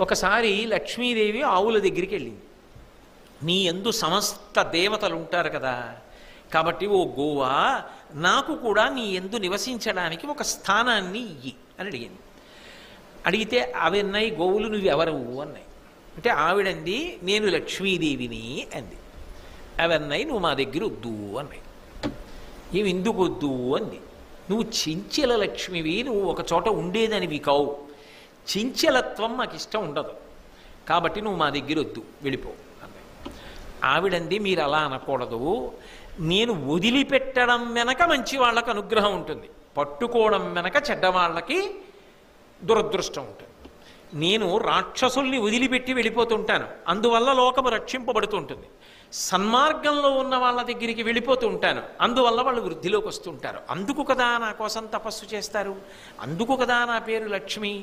ఒకసారి లక్ష్మీదేవి ఆవుల దగ్గరికి వెళ్ళింది. నీ యందు సమస్త దేవతలు ఉంటారు కదా, కాబట్టి ఓ గోవా, నాకు కూడా నీ యందు నివసించడానికి ఒక స్థానాన్ని ఇయ్యి అని అడిగింది. అడిగితే అవి అన్నాయి, గోవులు నువ్వెవరు అన్నాయి. అంటే ఆవిడంది, నేను లక్ష్మీదేవిని అంది. అవి అన్నాయి, నువ్వు మా దగ్గర వద్దు అన్నాయి. ఏమి ఎందుకు వద్దు అంది. నువ్వు చించెల లక్ష్మివి, నువ్వు ఒక చోట ఉండేదానివి కావు, చించెలత్వం నాకు ఇష్టం ఉండదు, కాబట్టి నువ్వు మా దగ్గర వద్దు, వెళ్ళిపో అన్నాయి. ఆవిడంది, మీరు అలా అనకూడదు, నేను వదిలిపెట్టడం వెనక మంచి వాళ్ళకు అనుగ్రహం ఉంటుంది, పట్టుకోవడం వెనక చెడ్డవాళ్ళకి దురదృష్టం ఉంటుంది. నేను రాక్షసుల్ని వదిలిపెట్టి వెళ్ళిపోతుంటాను, అందువల్ల లోకము రక్షింపబడుతుంటుంది. సన్మార్గంలో ఉన్న వాళ్ళ దగ్గరికి వెళ్ళిపోతూ ఉంటాను, అందువల్ల వాళ్ళు వృద్ధిలోకి వస్తుంటారు. అందుకు కదా నా కోసం తపస్సు చేస్తారు, అందుకు కదా నా పేరు లక్ష్మి.